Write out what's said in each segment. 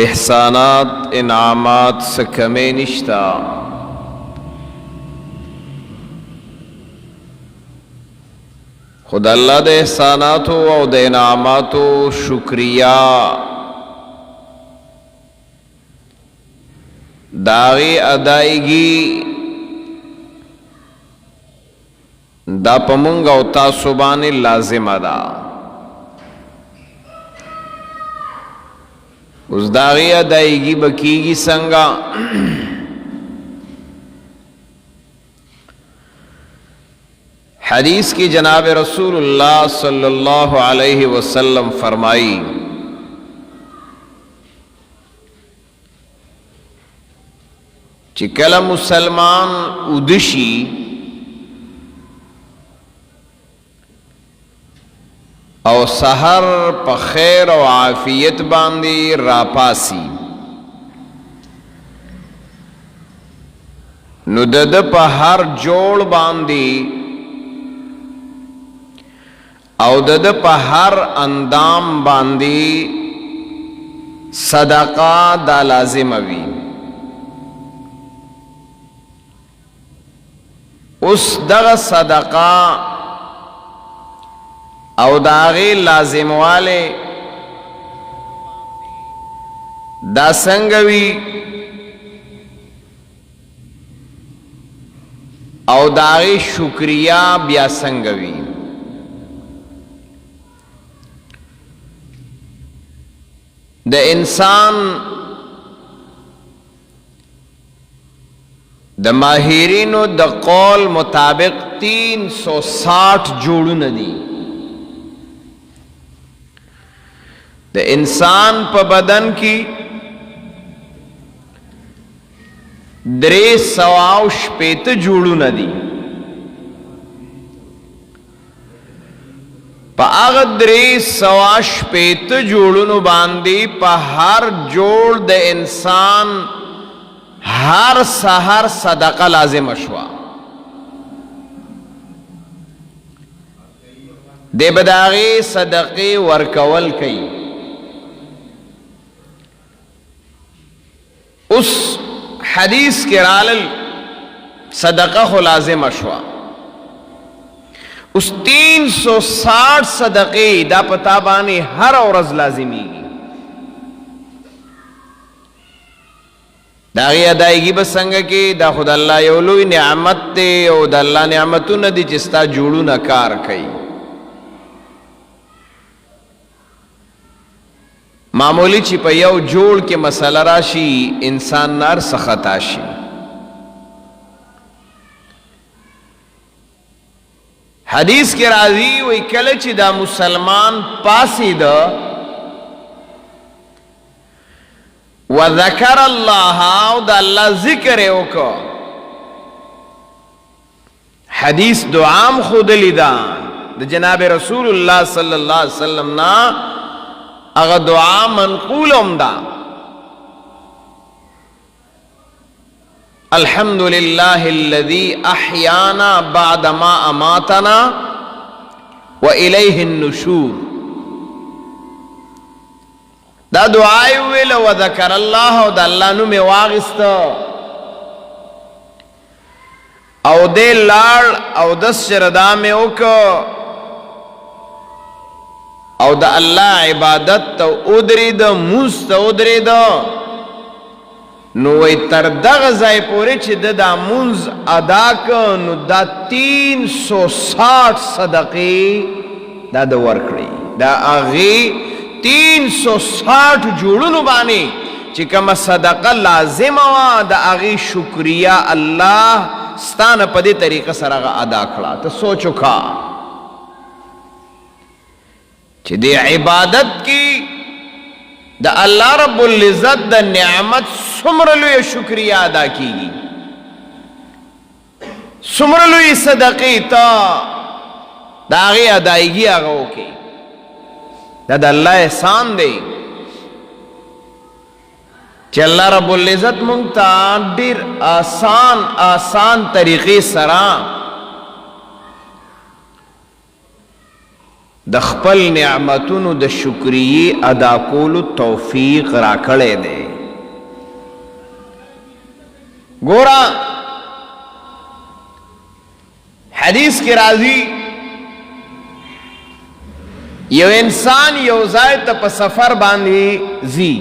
احسانات انعامات سکمے نشتا. خود اللہ دے احساناتو او دے انعاماتو شکریہ داغی ادائیگی دا پمونگ او تاسوبانی لازم ادا. اس داغی ادائیگی بکیگی سنگا حدیث کی جناب رسول اللہ صلی اللہ علیہ وسلم فرمائی چکل مسلمان ادشی او سحر پا خیر و عافیت باندی راپاسی نو دد پا ہر جوڑ باندی او دد پا ہر اندام باندی صدقہ دا لازم وی. اس دغ صدقہ او داغی لازم والے دا سنگوی او داغی شکریہ بیا سنگوی. د انسان د ماہرینو د قول مطابق 360 جوڑون دی. د انسان پا بدن کی 360 جوڑون دی. پا اغد 360 جوڑونو باندی پا ہر جوڑ د انسان ہر سحر صدقہ لازم اشوا. دے بداغی صدقی ورکول کئی. اس حدیث کے رالل صدقہ خو لازم اشوا. اس 360 صدقی دا پتابانی ہر عورض لازمی گی. داغی ادائیگی بسنگ کی دا خود اللہ یولوی نعمت تے او دا اللہ نعمتو ندی چستا جوڑو نکار کئی. معمولی چی پا یو جوڑ کے مسئلہ راشی انسان نار سخت آشی. حدیث کے راضی وی کلچ دا مسلمان پاسی دا وذکر اللہ او دا اللہ ذکر اوکا. حدیث دعام خود لیدان دا جناب رسول اللہ صلی اللہ علیہ وسلم نا اگا دعا منقول امدا. الحمدللہ الذی احیانا بعد ما اماتنا وإلیہ النشور. دا دعائی ویل وذکر اللہ او دا اللہ نو میں واغستا او دے لار او دس شردا میں اوکا او دا اللہ عبادت تا ادری دا موس تا ادری دا نوی تردغ زائی پوری چی دا منز ادا کا نو دا 360 صدقی دا ورکڑی. دا آغی 360 جوڑنو بانی چی کم صدقہ لازم وا دا آغی شکریہ اللہ ستان پا دی طریقہ سراغا ادا کھڑا. تا سوچو کھا چی دی عبادت کی دا اللہ رب العزت دا نعمت سمرلوی شکریہ ادا کی گی. سمرلوی صدقی تا دا آغی ادائیگی آغاو کی دا اللہ احسان دے چی اللہ رب العزت منگتا دیر آسان طریقے سرا د خپل نعمتونو د شکریې ادا کولو توفیق راکړی دی. ګوره حدیث کې راځي یو انسان یو ځای ته په سفر باندې ځي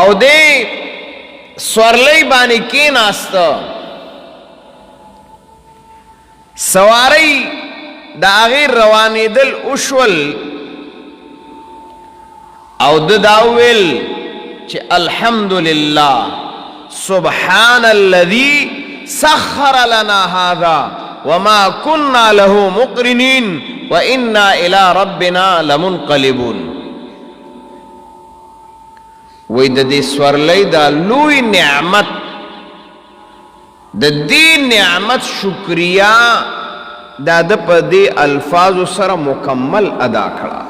او دې سورلۍ باندې کېناسته، سواری د هغې روانېدل وشول او ده دا وویل چې الحمدلله سبحان الذي سخر لنا هذا وما كنا له مقرنين وإنا إلى ربنا لمنقلبون. وی د دې سورلۍ دا لوی نعمت، د دې نعمت شکریا دا د په دې الفاظو سره مکمل ادا کړه.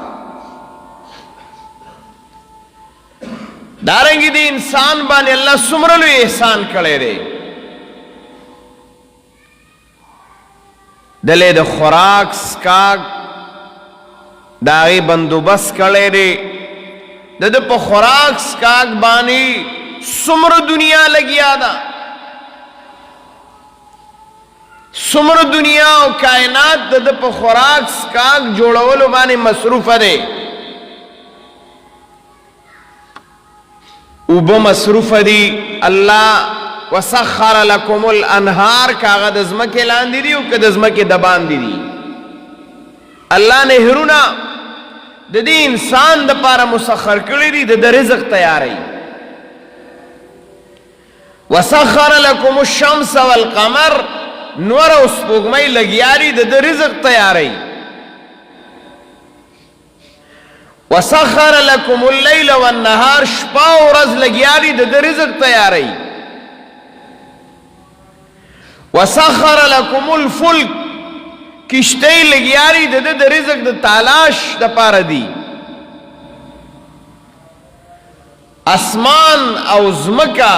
دارنګې د انسان باندې الله څومره لوی احسان کړی دی. دلې د خوراک څښاک د هغې بندوبست کړی دی. د ده په خوراک څښاک باندې څومره دنیا لګیا ده، څومره دنیا او کائنات د ده په خوراک څښاک جوړولو باندې مصروفه دی. اوبه مصروفه دي. الله وسخر لكم الانهار، کاغه د ځمکې لاندې دي او که د ځمکې د باندې دي. الله نهرونه د دې انسان د پاره مسخر کړي دي، د رزق تیاری. وسخر لكم الشمس والقمر، نور او سپوږمۍ لګیا دي د رزق تیاری. وسخر لكم الليل والنهار، شپه او ورځ لګیا دي د رزق تیاری. وسخر لكم الفلك، کشتۍ لګیا دي د رزق د تالاش د پاره دي. اسمان او ځمکه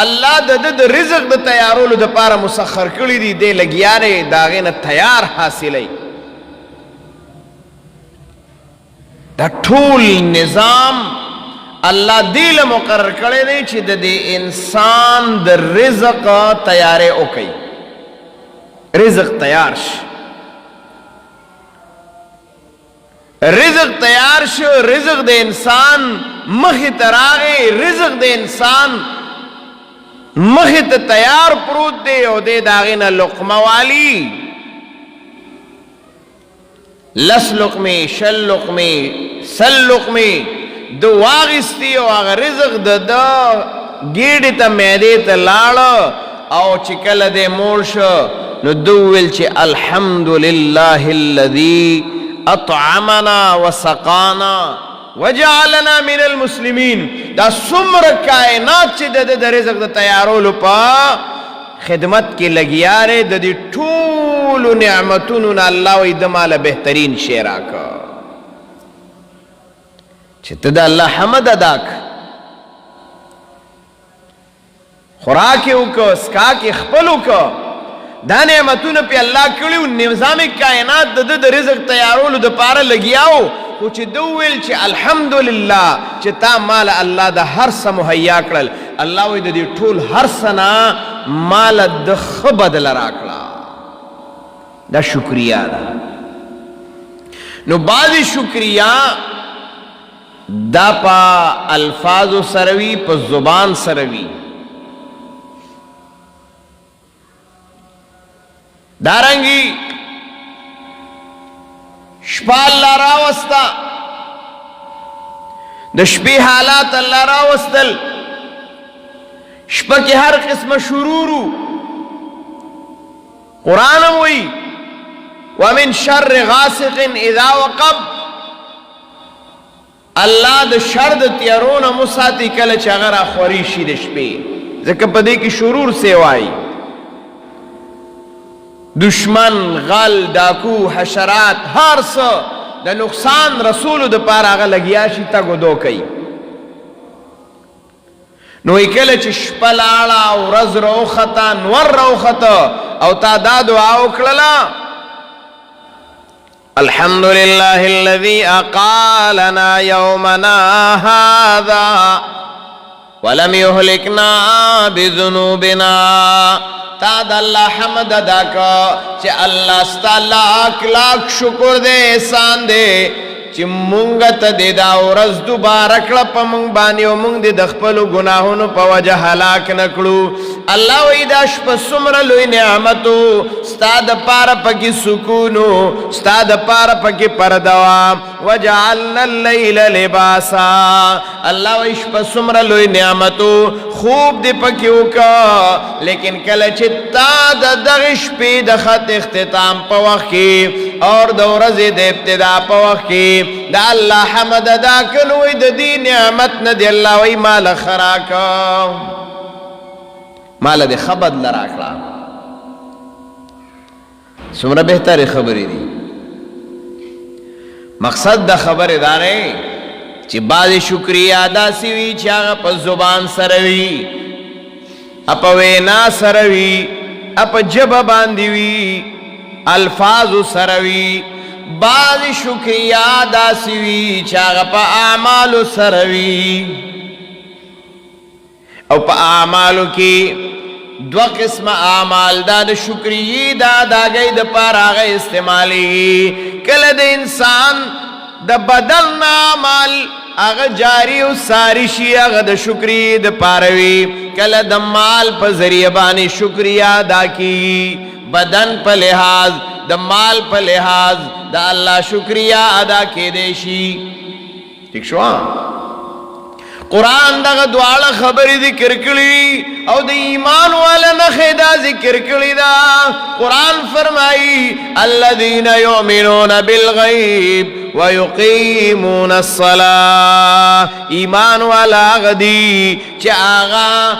الله د رزق د تیارولو د پاره مسخر کړي دي، دی لګیا دی د هغې نه تیار حاصلی. دا ټول نظام الله دې له مقرر کړی دی چې د دې انسان د رزق تیاری وکړي، رزق تیار شي. رزق تیار شو، رزق د انسان مخې ته راغی، رزق د انسان مخې ته تیار پروت دی او دی د هغې نه لقمه والی. لس لقمې، شل لقمې، سل لقمې د واغستې او هغه رزق د ده ګېډې ته معدې ته لاړه او چې کله دی موړ شو نو ده وویل چې الحمدلله الذي اطعمنا وسقانا وجعلنا من المسلمین. دا څومره کائنات چې د رزق د تیارولو په خدمت کې لګیا دی، د دې ټولو نعمتونو نه الله وایي د ماله بهترین شی راکړه چې ته د الله حمد ادا کړه. خوراک یې وکړه، څښاک یې خپل وکړه، دا نعمتونه پې الله کړي وو. نظام کائنات د ده د رزق تیارولو دپاره لګیا وو، خو چې ده وویل چې الحمدلله چې تا ماله الله د هر څه مهیا کړل. الله وایي د دې ټول هر څه نه ماله د ښه بدله راکړه. دا شکریا ده. نو بعضې شکریا دا په الفاظو سره وي، په زبان سره وي. دارنګي شپه الله راوسته، د شپې حالات الله راوستل. شپه کې هر قسمه شرورو. قرآن هم وایي ومن شر غاسق اذا وقب، الله د شر د تیارو نه مو ساتي کله چې هغه راخوري شي د شپې، ځکه په دې کې شرور سیوایي. دشمن، غل، ډاکو، حشرات، هر څه د نقصان رسولو د پاره هغه لګیا شي تګ و دو کوي. نو کله چې شپه لاړه او ورځ راوخته، نور راوخته او تا دا دعا وکړله الحمد لله الذي أقالنا يومنا هذا ولم يهلكنا بذنوبنا. تا دا اللہ حمد ادا کا چی اللہ ستا لاکھ لاکھ شکر دے احسان دے چی مونگت دے دا ورز دوبارہ کڑپ مونگ بانی و مونگ دے دخپلو گناہونو پا وجہ حلاک نکڑو. اللہ ویداش پا سمر لوی نعمتو ستا دا پارا پکی سکونو ستا دا پارا پکی پردوا وجعلنا اللیل لباسا. اللہ ویش پا سمر لوی نعمتو خوب دے پکیو کا لیکن کلچ تا دا دغش پی دا خط اختتام پا وقت کی اور دا ورز دے ابتدا پا وقت کی دا اللہ حمد ادا کنوی دا دی نعمت ندی اللہ وی مال خراکا مال دے خبد لراکلا. سمرا بہتر خبری دی. مقصد دا خبر دارے چی بعض شکریہ ادا سیوی چی آغا پا زبان سروی اپا وینا سروی اپا جب باندیوی الفاظ سروی. بعض شکریہ ادا سیوی چی آغا پا اعمال سروی او پا اعمالو کی دو قسم اعمال دا دا شکریہ دا دا گئی دا پار آغا استعمالی. کل دا انسان دا بدل اعمال آغا جاری و ساری شی آغا دا شکریہ دا پاروی. کل دا مال پا ذریعہ بانی شکریہ دا کی بدن پا لحاظ دا مال پا لحاظ دا اللہ شکریہ ادا کے دیشی. ٹھیک شوان قرآن دا دوالہ خبری ذکر کری او دا ایمان والا نخیدہ ذکر کری دا. قرآن فرمائی الذین یؤمنون بالغیب ویقیمون الصلاة. ایمان والا غدی چی آغا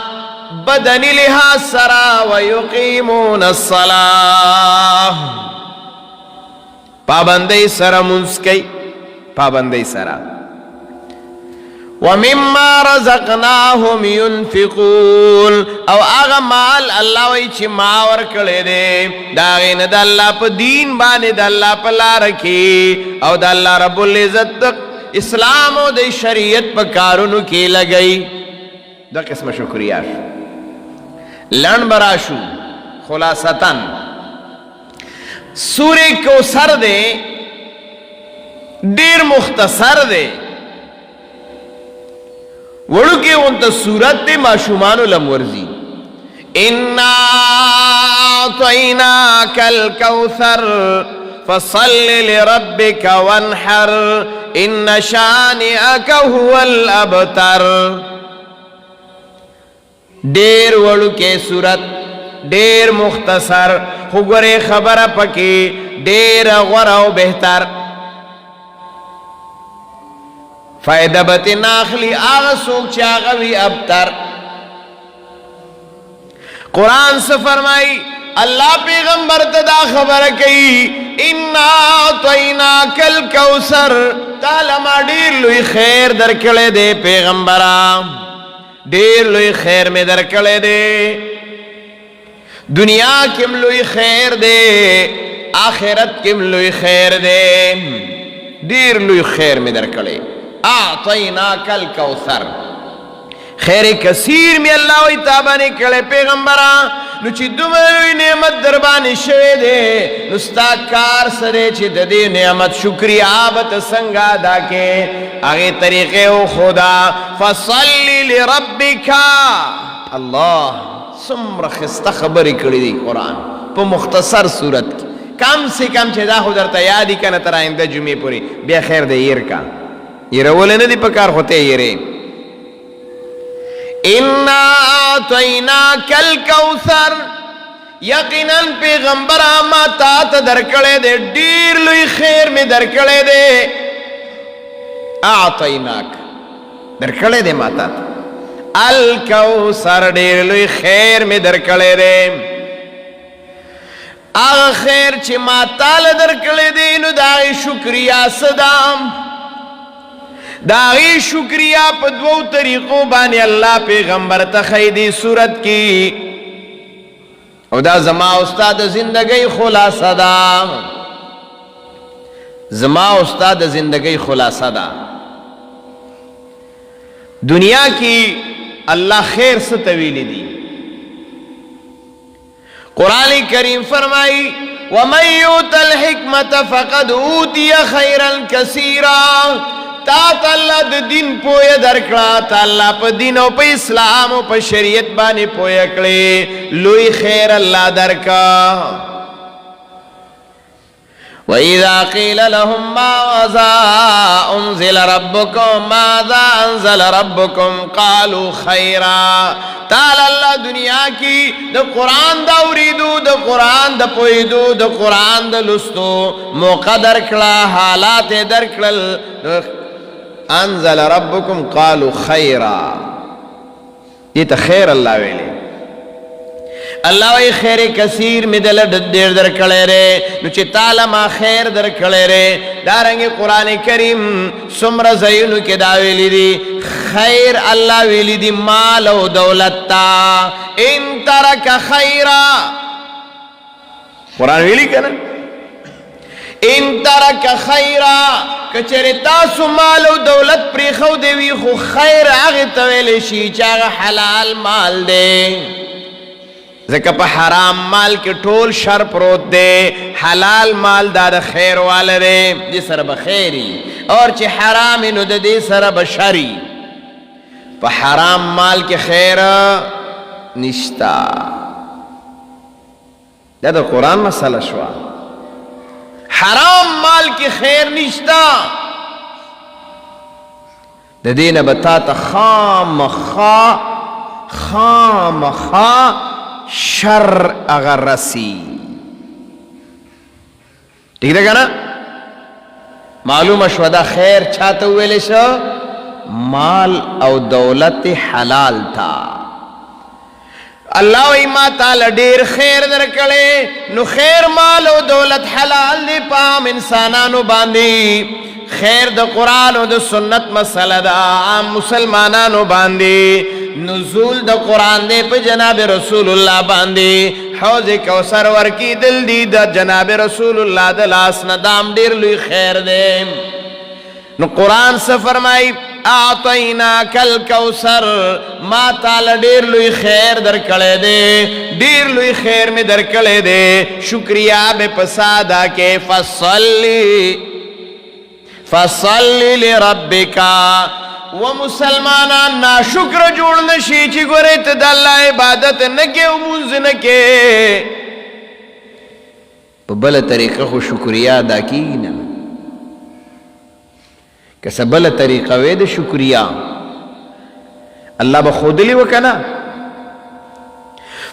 بدنی لحاظ سرا ویقیمون الصلاة پابندی سرا منسکی پابندی سرا وَمِمَّا رَزَقْنَاهُمْ يُنْفِقُونَ. او آغا مال اللہ وی چی ماور کلے دے داغین دا اللہ پا دین بانے دا اللہ پا لارکی او دا اللہ رب العزت اسلام و دا شریعت پا کارونو کی لگئی. دا قسم شکریہ لن براشو خلاصتاً سورے کو سر دے دیر مختصر دے وڑو کے انتا سورت دے معشومانو لمورزی. اِنَّا اعطیناک الکوثر فصل لربک وانحر ان شانئک هو الابتر. دیر وڑو کے سورت دیر مختصر خوگرے خبر پکی دیر غورو بہتر فائدہ بتی ناخلی آغا سوک چاگوی ابتر. قرآن سے فرمائی اللہ پیغمبر تدا خبر کئی اِنَّا اعطیناک الکوثر تالما دیر لوی خیر در کلے دے پیغمبران دیر لوی خیر میں در کلے دے. دنیا کم لوی خیر دے آخرت کم لوی خیر دے دیر لوی خیر میں در کلے. اعطیناک الکوثر خیر کثیر میں اللہ وی تابانے کلے پیغمبران نو چی دمروی نعمت دربانی شوے دے نستا کار سرے چی دے نعمت شکری آبت سنگا دا کے آگے طریقے او خدا فصلی لربکا. اللہ سمر خستہ خبری کری دی قرآن پا مختصر صورت کی کم سے کم چیزا خودر تا یادی کنا تر آئندہ جمعے پوری بیا خیر دے یر کا یہ رولے ندی پکار ہوتے یرے. اِنَّا اعطیناک الکوثر یقیناً پیغمبر آما تات درکڑے دے دیر لوی خیر میں درکڑے دے. اعطیناک درکڑے دے ماتا الکوثر دیر لوی خیر میں درکڑے دے. آغا خیر چی ماتا لدرکڑے دے نو داغی شکریہ صدام داغی شکریہ پا دو طریقوں بانی اللہ پیغمبر تخیدی صورت کی او دا زما استاد زندگی خلاصہ دا زما استاد زندگی خلاصہ دا دنیا کی اللہ خیر سے طویل دی قرآن کریم فرمائی وَمَن يُؤْتَ الْحِكْمَةَ فَقَدْ أُوتِيَ خَيْرًا كَثِيرًا تا اللہ د دین پویا درکڑا تا اللہ پا دین و پا اسلام و پا شریعت بانی پویا کڑے لوی خیر اللہ درکا وَإِذَا قِيلَ لَهُمْ مَاذَا أُنزِلَ رَبُّكُمْ مَاذَا أَنزَلَ رَبُّكُمْ قَالُوا خَيْرًا تعالی اللہ دنیا کی دا قرآن دا اوریدو دا قرآن دا پویدو دا قرآن دا لستو موقع درکڑا حالات درکڑل انزل ربکم قالوا خیرا دیتا خیر اللہ ویلے اللہ وی خیر کثیر میں دل دیر در کھڑے رے نوچے تالا ما خیر در کھڑے رے دارنگی قرآن کریم سمر زینو کے داویلی دی خیر اللہ ویلی دی مال و دولتا ان ترک خیرا قرآن ویلی کنا ان ترک خیرا کچھر تاسو مال و دولت پریخو دیوی خو خیر آغی تویلی شی چاگا حلال مال دے ذکر پا حرام مال کے ٹول شر پروت دے حلال مال دا دا خیر والا دے دی سر بخیری اور چی حرام انو دا دی سر بشری پا حرام مال کے خیر نشتا دا قرآن مسئلہ شوا حرام مال کی خیر نشتا دا دین بتا تا خام خا شر اگر رسی ٹھیک ہے نا معلوم اشودا خیر چھاتا ہوئے لیشا مال او دولت حلال تھا اللہ و ایما تعالی دیر خیر در کڑے نو خیر مال و دولت حلال دی پام انسانانو باندی خیر دا قرآن و دا سنت مسئلہ دا عام مسلمانانو باندی نزول دا قرآن دے پہ جناب رسول اللہ باندی حوض کوثر ورکی دل دی دا جناب رسول اللہ دلاس ندام دیر لوی خیر دے نو قرآن سے فرمائی آتینا کل کوثر ما تعالی دیر لوی خیر در کڑے دے دیر لوی خیر میں در کڑے دے شکریہ بے پسادا کے فصلی لربکا و مسلمانان نا شکر جوڑ نشی چی گوری تد اللہ عبادت نکے و منز نکے پا بلا طریقہ خو شکریہ ادا کی نا کسا بلا طریقہ وید شکریہ اللہ بخود لی وکنا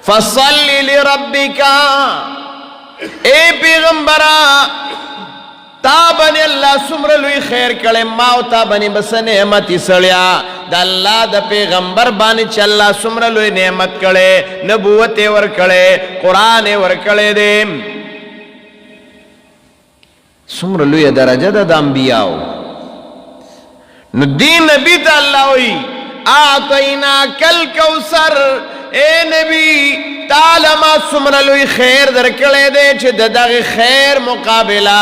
فصلی لربکا اے پیغمبرہ تا بنی اللہ سمرلوی خیر کڑے ماو تا بنی بس نعمتی سڑیا دا اللہ دا پیغمبر بانی چا اللہ سمرلوی نعمت کڑے نبوت ور کڑے قرآن ور کڑے دے سمرلوی درجہ دا انبیاء نو دین نبی تا اللہ ہوئی آتینا کل کوثر اے نبی تعالی ما سمرلوی خیر در کڑے دے چھے داغ خیر مقابلہ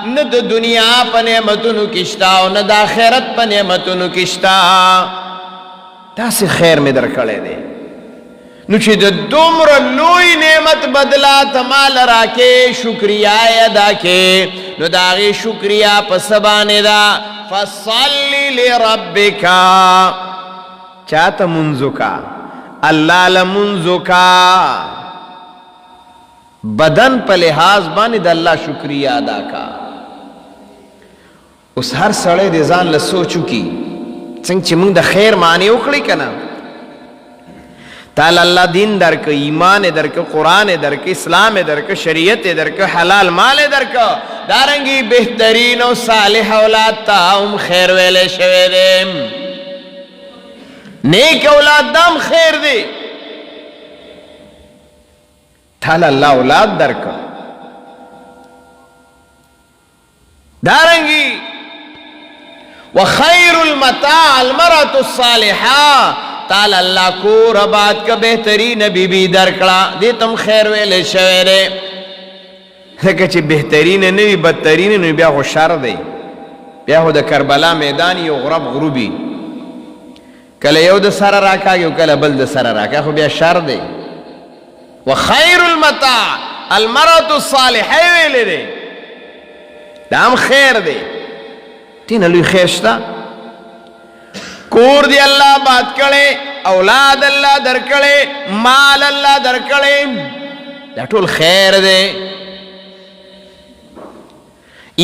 ند دنیا پا نعمتنو کشتا و ند آخرت پا نعمتنو کشتا تا سے خیر میں در کڑے دے نو چھے دمر لوی نعمت بدلا تمال راکے شکریہ ادا کے نو داغی شکریہ پا سبانے دا فصلی لربکا چاہتا منزو کا اللہ لمنزو کا بدن پہ لحاظ بانی دا اللہ شکریہ ادا کا اس ہر سڑے دے زان لسو چکی سنگ چی منگ دا خیر معنی اکڑی کنا تال اللہ دین در کے ایمان در کے قرآن در کے اسلام در کے شریعت در کے حلال مال در کے دارنگی بہترین و صالح اولاد تا ہم خیر ویلے شوے دے نیک اولاد دام خیر دے تال اللہ اولاد در کے دارنگی وخیر المتاع المرأة الصالحہ تال اللہ کو ربات کا بہترین بی بی درکڑا دی تم خیر ویلے شویرے ځکه چې بهترین نه وي بدترین نه بیا خو شر دی بیا خو د کربلا میدان یو غرب غروبي کله یو د سره راکاږي او کله بل د سره راکاږي خو بیا شر دی وخیر المتاع المرأة الصالحه ویلې دی دا هم خیر دی دینه لوی خیر شته کور دی الله باد کړي اولاد الله درکړي مال الله درکړي دا ټول خیر دی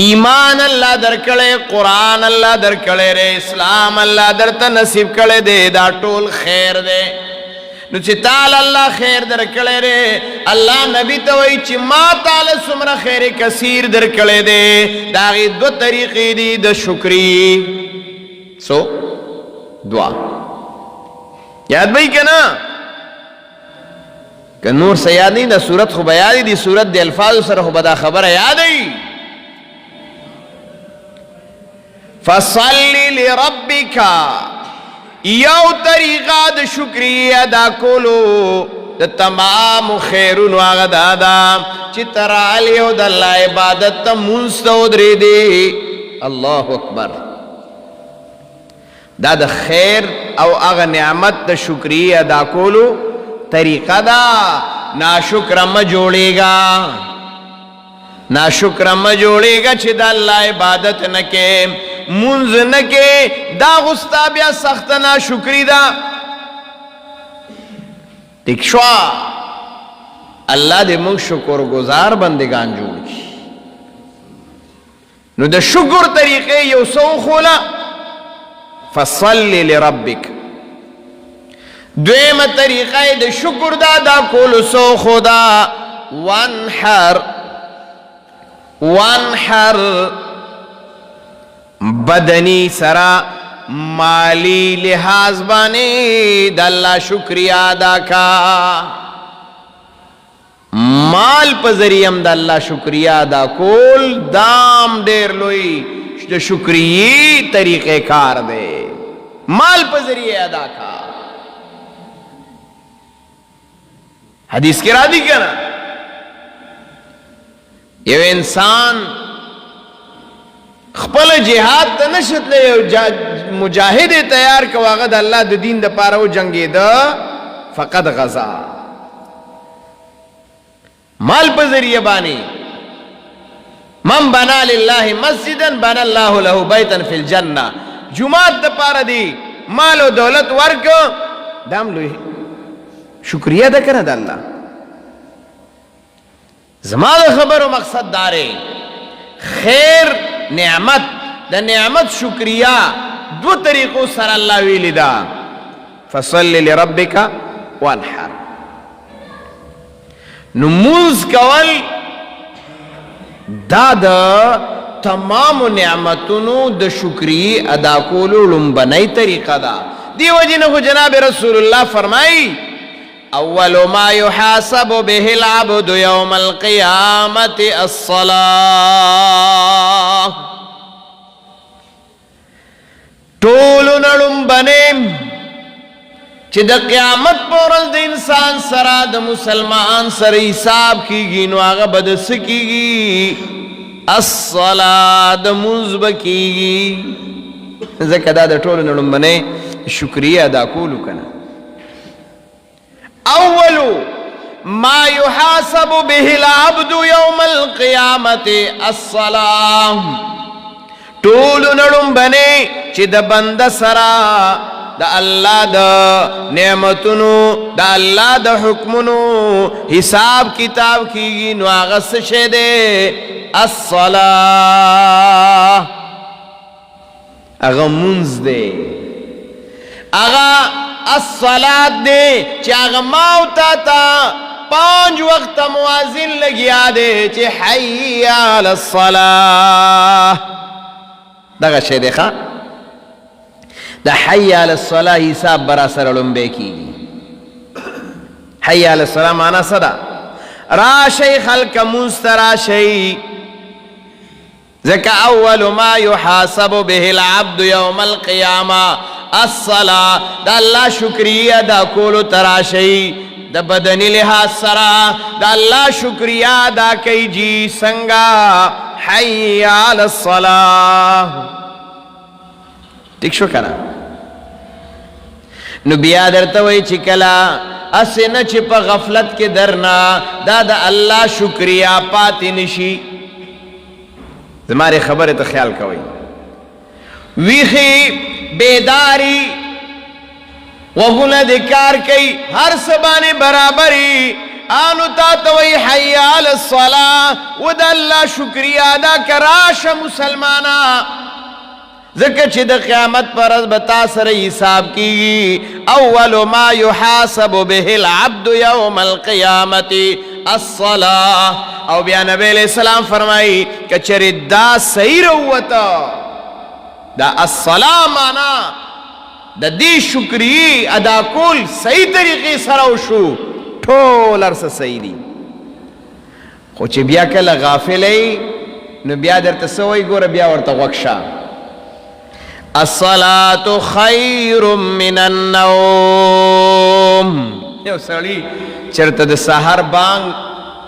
ایمان الله درکړي قرآن الله درکړي اسلام الله درته نصیب کړي دی دا ټول خیر دی نو چې تعالی الله خیر درکړي دی الله نبی ته وایي چې ما تعالی څومره خیر کثیر درکړي دی دا غي دو طریقې دي د شکرې دعا یاد بھئی کنا کہ نور سے یاد نہیں دا صورت خو بیادی دی صورت دی الفاظ سر خو بدا خبر یاد ای فصلی لربکا یو طریقہ دا شکری ادا کولو دا تمام خیرون واغ دادا چی ترالیو دا اللہ عبادت تا منستو دری دی اللہ اکبر دا د خیر او اغه نعمت د شکریه ادا کولو طریقه دا ناشکر م جوړیږي ناشکر م جوړیږي چې د الله عبادت نکې منځ نکې دا غستا بیا سخت ناشکری دا دښوا الله دې موږ شکر گزار بندگان جوړ کړي نو د شکر طریقې یو څو خولا فصلی لربک دویم طریقہ د شکر دا کولو سو خدا وانحر بدنی سرا مالی لحاظ بانے دا اللہ شکریہ ادا کا مال پا ذریعم دا اللہ شکریہ ادا کول دام دیر لوئی شکریہ طریقہ کار دے مال پا ذریعہ ادا کا حدیث کی را دی کیا نا یو انسان خپل جہاد تا نشت لے مجاہد تیار کواغد اللہ دا دین دا پارو جنگی دا فقد غزا مال پا ذریعہ بانی من بنا للہ مسجدا بنا اللہ له بیتا فی الجنہ جماعت دا پارا دی مال و دولت ورک دام لوی شکریہ دا کرنا دا اللہ زمان خبر و مقصد دارے خیر نعمت دا نعمت شکریہ دو طریقوں سر اللہ ویلی دا فصلی لربکا وانحر نموز کول دا دا تمام نعمتونو د شکری ادا کولو لنبنی طریقہ دا دی وجہ نکو جناب رسول اللہ فرمائی اول ما يحاسب به العبد يوم القيامة الصلاة طولو نلنبنیم چی دا قیامت پورل دا انسان سرا دا مسلمان سر حساب کی گی نو آغا بدس کی گی الصلاة دا منزب کی گی ذکر دا طول نلوم بنے شکریہ ادا کولو کنا اولو ما يحاسب به العبد يوم القیامت الصلاة طول نلوم بنے چی دا بند سرا دا اللہ دا نعمتنو دا اللہ دا حکمنو حساب کتاب کی گی نو آغس شے دے الصلاة اغا منز دے اغا الصلاة دے چی اغا ماوتا تا 5 وقت موازن لگیا دے چی حی علی الصلاة دا غا شے دے خواہ دا حی علی الصلاة حساب برا سر علمبے کی حی علی الصلاة مانا صدا راشی خلق مستراشی ذکا اول ما يحاسب به العبد يوم القیامة الصلاة دا اللہ شکریہ دا کولو تراشی د بدنی لحاظ سرا دا اللہ شکریہ ادا کئی جی سنگا حی علی الصلاة ٹھیک شو کنا نو بیا درته وای چې کلا اسنه چې په غفلت کې درنا دا د الله شکریا پاتې نشي زماره خبره ته خیال کوئ ویخی بیداری وغونه د کار کوي هر سبانه برابري آنو تا توي حي على الصلاه ود الله شکریا ادا کراشه مسلمانا ذکر چې د قیامت پر ورځ به تا سره حساب کیږي اول ما يحاسب به العبد يوم القيامه الصلاه او بیا نبی علیہ السلام فرمائی کہ چرې دا صحیح وروته دا الصلاه معنا د دې شکریه ادا کول صحیح طریقې سره وشو ټول ارسه صحیح دي خو چې بیا کله غافلې نو بیا درته سوې ګوره بیا ورته وښه الصلاة خير من النوم یو سړی چرته د سحر بانګ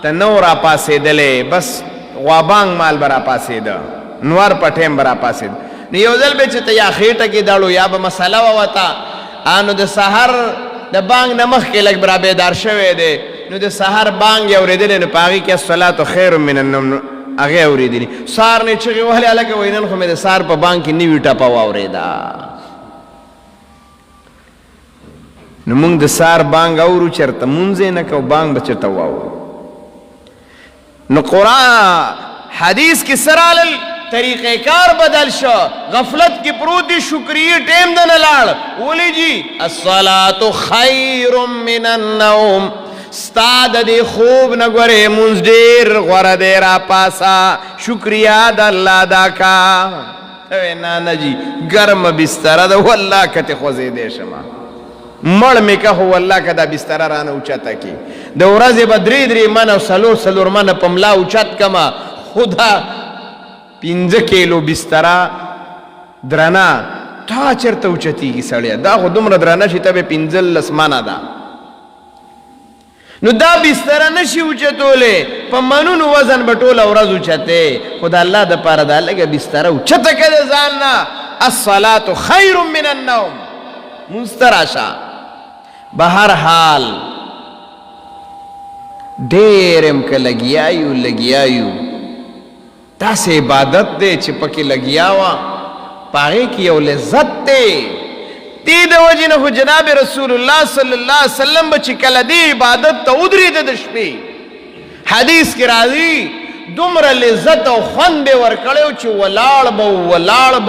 ته نو را پاسېدلې بس غوا بانګ مال برا پاسېده نور په ټیم برا پاسېد نو یو ځل به چې ته یا خېټه کې داړو یا به مسله ووته انو د سحر د بانګ نه مخکې لږ برا بیدار شوی دی نو د سحر بانګ یې اورېدلی نو په هغې کې الصلاة خیر من النوم هغه اوریدلی سار نه چغې وهلې هلکه وایي نن خو مې د سار په بانک کې نوي ټپه واورېده نو موږ د سار بانګ اورو چېرته مونځ یې نه کوو بانګ به چېرته واورو نو قرآن حدیث کې څه رالل طریقې کار بدل شو غفلت کې پروت دی شکریه ټیم د نه لاړ ولې جي الصلاة خیر من النوم ستا د دې خوب نه ګورې مونځ ډېر غوره دی را پاسه شکریه د الله ادا کا نه جي ګرمه بستره ده والله که ته خوځېدی شمه مړ مې که خو والله که دا بستره رانه اوچته کړي د ورځې به درې منه او څلور منه په ملا اوچت کمه خو دا 5 کیلو بستره درنه تا چېرته اوچتېږي سړیه دا خو دومره درنه شي ته به 15 منه ده نو دا بستره نشي اوچتولی په منونو وزن به ټوله ورځ اوچتې خو د الله دپاره دا لږه بستره اوچته که د ځان نه الصلاة خیر من النوم مونځ ته راشه بهر حال ډېر م که لګیا یو داسې عبادت دی چې پکې لګیا وه په هغې کې یو لذت دی دی د وجې نه خو جناب رسول الله صلی الله علیه وسلم به چې کله دې عبادت ته ودرېده د شپې حدیث کې راځي دومره لذت او خوند به ورکړی و چې ولاړ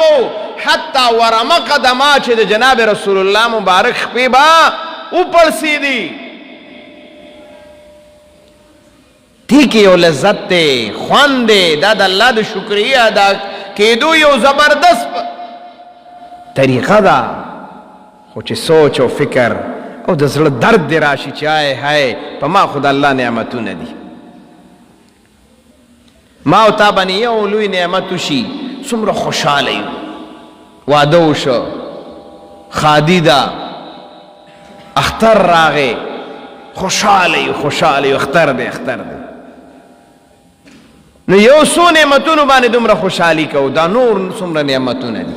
به حتی ورمه قدمه چې د جناب رسول الله مبارک خپې به وپړسېدي دې کې یو لذت دی خوند دی دا د الله د شکریه ادا کېدو یو زبردست طریقه ده خو چې سوچ او فکر او د زړه درد دی راشي چې هاي په ما خو د الله نعمتونه دي ما او تا باندې یو لوی نعمت وشي څومره خوشحاله یو واده وشو خادي ده اختر راغی خوشحاله یو اختر دی نو یو څو نعمتونو باندې دومره خوشحالي کوو دا نور څومره نعمتونه دي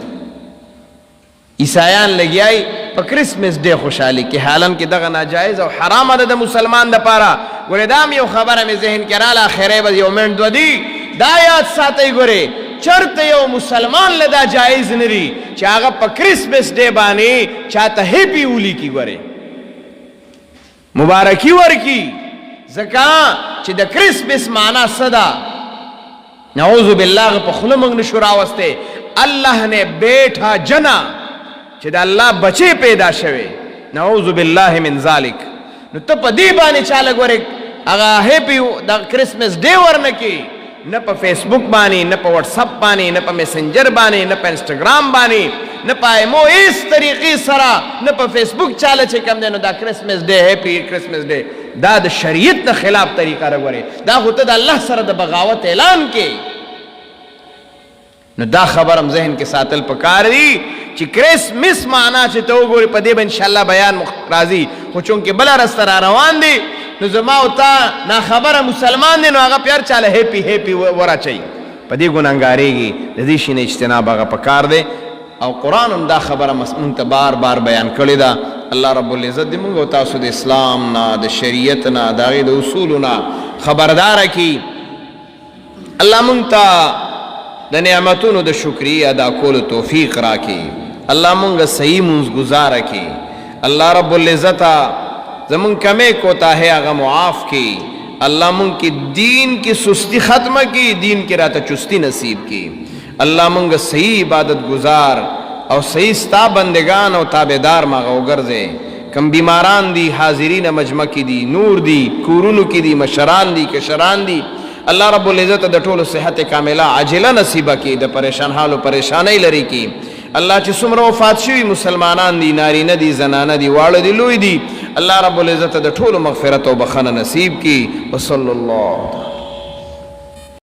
عیسایان لګیای په کرسمس ډے خوشحالي کې حالان کې دغه ناجایز او حرام ده د مسلمان دپاره ګورې دا هم یو خبره مې ذهن کې راله اخرې به یو منټ دوه دي دا یاد ساتئ ګورې چرته یو مسلمان له دا جایز نه دي چې هغه په کرسمس ډے باندې چاته هیپي ولیکي ګورې مبارکي ورکي ځکه چې د کرسمس معنا څه ده نعوذ بالله په خوله موږ نشو راوستی الله نے بیٹھا جنا چې د الله بچی پیدا شوی نعوذ بالله من ذالک نو ته په دې باندې چاله ګورې هغه هیپي د کرسمس ډے ورنکي نه په فیسبوک باندې نه په واټساپ باندې نه په میسنجر باندې نه په انسټاګرام باندې نه په ایمو هیڅ طریقې سره نه په فیسبوک چاله چې کوم دی نو دا کرسمس ډے هیپي کرسمس ډے دا د شریعت نه خلاف طریقه راغوري دا خو ته د الله سره د بغاوت اعلان کې نو دا خبرم ذهن کې ساتل پکار دي چې کرسمس معنا چې ته وګورې په دې به انشاءالله بیان راځي خو چونکې بله رسته را روان دي نو زما او تا ناخبره مسلمان دی نو هغه پیار چاله هیپي هیپي وراچوي په دې ګناهګارېږي د دې شي نه اجتناب هغه پکار دی او قرآن هم دا خبره مونږ ته بار بار بیان کړې ده الله رب العزت دې مونږ او تاسو د اسلام نه د شریعت نه د هغې د اصولو نه خبرداره کي الله مونږ ته د نعمتونو د شکریې ادا کولو توفیق راکړي الله مونږ صحیح مونځ گزاره کړي الله رب العزت زمون کمې کوتاهی هغه معاف کړي الله مونږ کې دین کی سستی ختمه کړي دین کې راته چستی نصیب کړي الله مونږ صحیح عبادت گزار او صحیح ستا بندگان او تابعدار ماغه وګرځي کم بیماران دي حاضرین مجمع کې دي نور دي کورونو کې دي مشران دي کشران دي الله رب العزت د ټولو صحت کامله عاجله نصیبه کړي د پریشان حالو پریشانۍ لري کړي الله چې څومره وفات شوي مسلمانان دي نارینه دي زنانه دي واړه دي لوی دي الله رب العزت د ټولو مغفرت او بخښنه نصیب کړي وصلی الله